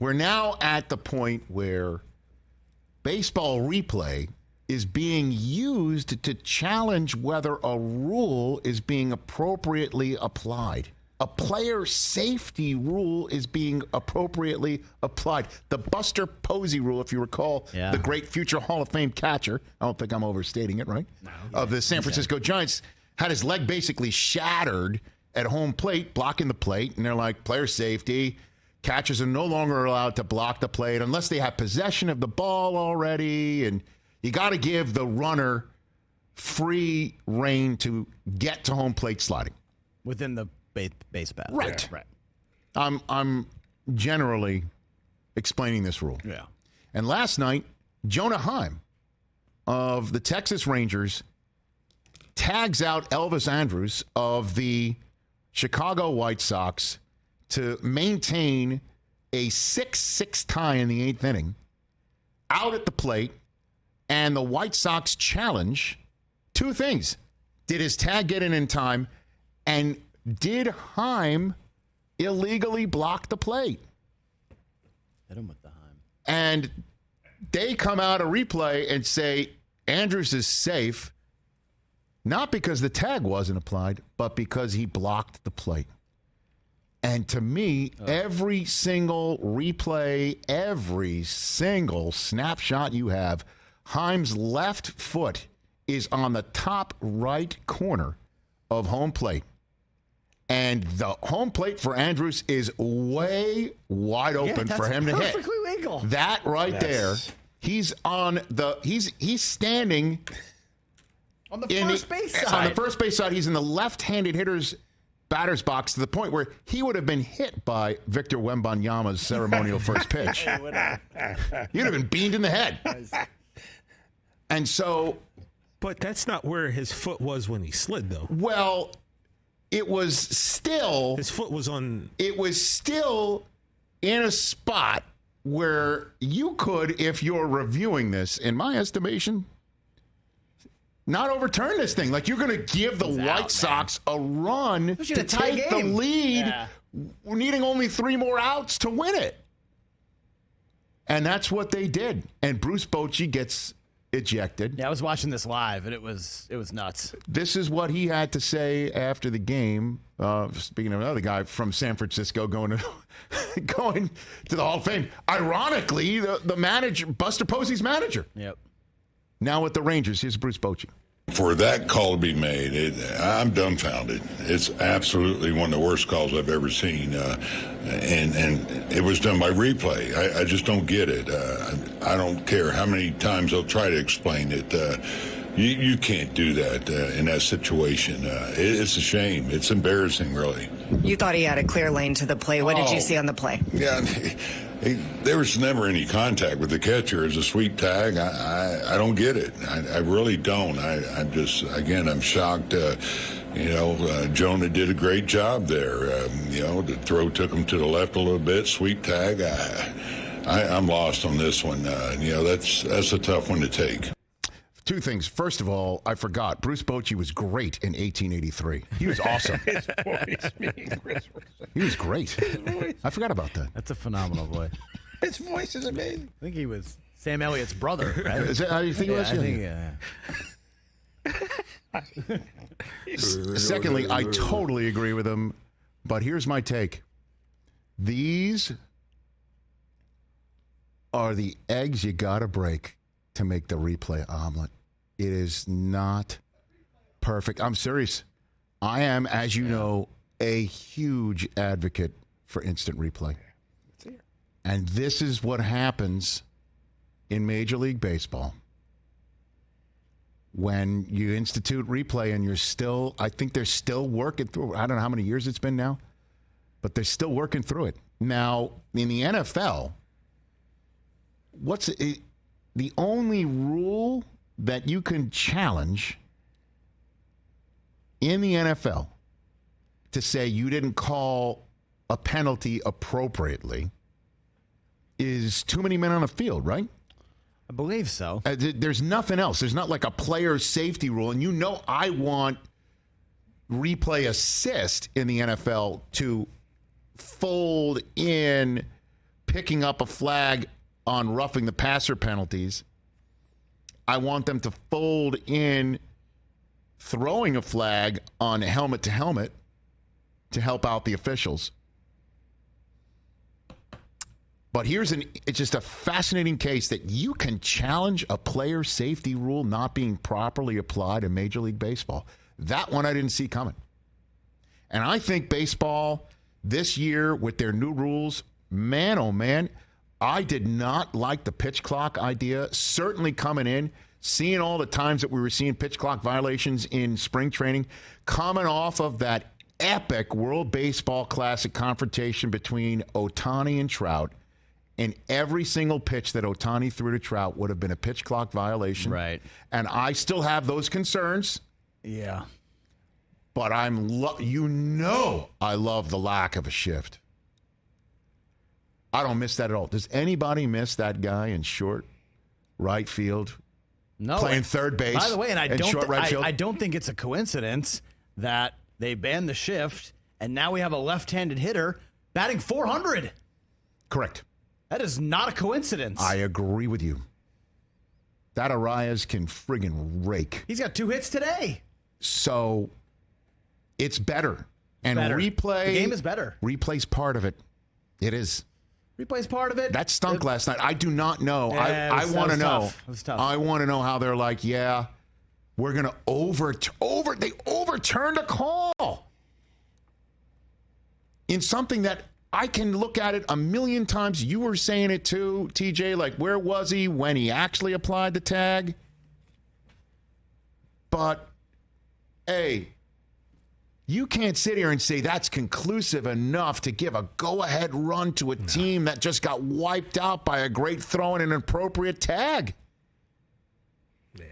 We're now at the point where baseball replay is being used to challenge whether a rule is being appropriately applied. A player safety rule is being appropriately applied. The Buster Posey rule, if you recall, the great future Hall of Fame catcher, I don't think I'm overstating it, right? No. Of the San Francisco Giants, had his leg basically shattered at home plate, blocking the plate, and they're like, player safety. Catchers are no longer allowed to block the plate unless they have possession of the ball already, and you got to give the runner free rein to get to home plate sliding. Within the base path. Right. Yeah. Right. I'm generally explaining this rule. Yeah. And last night, Jonah Heim of the Texas Rangers tags out Elvis Andrus of the Chicago White Sox to maintain a 6-6 tie in the 8th inning out at the plate. And the White Sox challenge two things. Did his tag get in time? And did Heim illegally block the plate? Hit him with the Heim. And they come out of replay and say Andrus is safe, not because the tag wasn't applied, but because he blocked the plate. And to me, every single replay, every single snapshot you have, Heim's left foot is on the top right corner of home plate. And the home plate for Andrus is way wide open for him to hit. Perfectly legal. That right there, he's on the he's standing on the first base side. On the first base side, he's in the left-handed hitter's batter's box to the point where he would have been hit by Victor Wembanyama's ceremonial first pitch. You'd have been beamed in the head. And so, but that's not where his foot was when he slid, though. Well, it was still... His foot was on... It was still in a spot where you could, if you're reviewing this, in my estimation, not overturn this thing. Like, you're going to give the White Sox a run to take the lead. Yeah. We're needing only 3 more outs to win it. And that's what they did. And Bruce Bochy gets ejected. Yeah, I was watching this live, and it was nuts. This is what he had to say after the game. Speaking of another guy from San Francisco going to the Hall of Fame. Ironically, the manager, Buster Posey's manager. Yep. Now with the Rangers, here's Bruce Bochy. For that call to be made, I'm dumbfounded. It's absolutely one of the worst calls I've ever seen, and it was done by replay. I just don't get it. I don't care how many times they'll try to explain it. You can't do that in that situation. It's a shame. It's embarrassing, really. You thought he had a clear lane to the play. What did you see on the play? Yeah, there was never any contact with the catcher. As a sweep tag, I don't get it. I really don't. I'm just, again, I'm shocked. Jonah did a great job there. The throw took him to the left a little bit. Sweep tag. I'm lost on this one. That's a tough one to take. Two things. First of all, I forgot. Bruce Bochy was great in 1883. He was awesome. His voice being Chris. He was great. I forgot about that. That's a phenomenal voice. His voice is amazing. I think he was Sam Elliott's brother, right? Is that how you think it was? I think, Secondly, I totally agree with him, but here's my take. These are the eggs you got to break to make the replay omelet. It is not perfect. I'm serious. I am, as you know, a huge advocate for instant replay. And this is what happens in Major League Baseball when you institute replay and I think they're still working through, I don't know how many years it's been now, but they're still working through it. Now, in the NFL, the only rule that you can challenge in the NFL to say you didn't call a penalty appropriately is too many men on the field, right? I believe so. There's nothing else. There's not like a player safety rule. And I want replay assist in the NFL to fold in picking up a flag on roughing the passer penalties, I want them to fold in throwing a flag on helmet to helmet to help out the officials. But it's just a fascinating case that you can challenge a player safety rule not being properly applied in Major League Baseball. That one I didn't see coming. And I think baseball this year with their new rules, man, oh man, I did not like the pitch clock idea. Certainly coming in, seeing all the times that we were seeing pitch clock violations in spring training, coming off of that epic World Baseball Classic confrontation between Ohtani and Trout. And every single pitch that Ohtani threw to Trout would have been a pitch clock violation. Right. And I still have those concerns. Yeah. But I love the lack of a shift. I don't miss that at all. Does anybody miss that guy in short right field? No. Playing third base. By the way, and I don't don't think it's a coincidence that they banned the shift and now we have a left-handed hitter batting 400. Correct. That is not a coincidence. I agree with you. That Arias can friggin' rake. He's got 2 hits today. So it's better. And better. replay. The game is better. Replay's part of it. It is. Replay's part of it. That stunk last night. I do not know. Yeah, I want to know. It was tough. I want to know how they're like, yeah, we're going to they overturned a call in something that I can look at it a million times. You were saying it too, TJ, like where was he when he actually applied the tag? But, hey, you can't sit here and say that's conclusive enough to give a go-ahead run to a team that just got wiped out by a great throw and an appropriate tag. Yeah.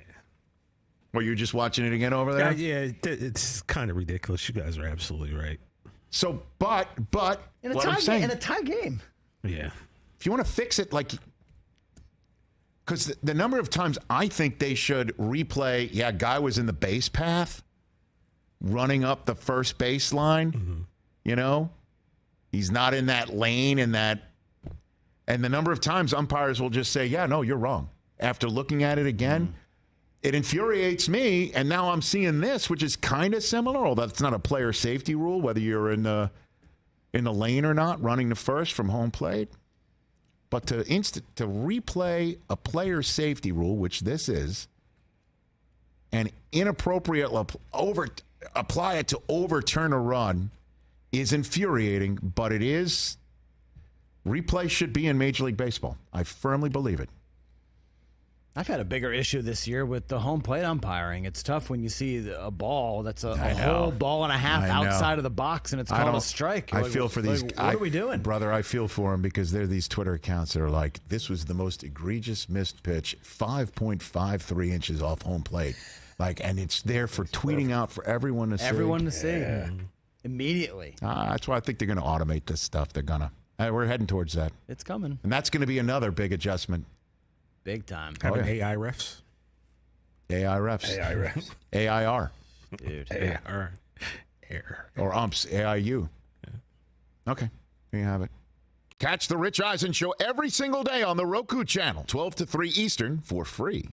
Well, you're just watching it again over there? Yeah, it's kind of ridiculous. You guys are absolutely right. So, but in a what I'm tie saying, in a tie game. Yeah. if you want to fix it, like, because the number of times I think they should replay, guy was in the base path, running up the first baseline, he's not in that lane and the number of times umpires will just say, yeah, no, you're wrong. After looking at it again, it infuriates me. And now I'm seeing this, which is kind of similar, although it's not a player safety rule, whether you're in the lane or not, running the first from home plate. But to replay a player safety rule, which this is, and inappropriately apply it to overturn a run is infuriating, but it is. Replay should be in Major League Baseball. I firmly believe it. I've had a bigger issue this year with the home plate umpiring. It's tough when you see a ball that's a whole ball and a half outside of the box and it's called a strike. I feel for these. What are we doing? Brother, I feel for them because there are these Twitter accounts that are like, this was the most egregious missed pitch, 5.53 inches off home plate. And it's there for tweeting out for everyone to see. Everyone to see. Immediately. That's why I think they're going to automate this stuff. They're going to. We're heading towards that. It's coming. And that's going to be another big adjustment. Big time. Having AI refs? AI refs. AI refs. AIR. Dude. AIR. Or umps. AIU. Yeah. Okay. There you have it. Catch the Rich Eisen Show every single day on the Roku channel, 12 to 3 Eastern, for free.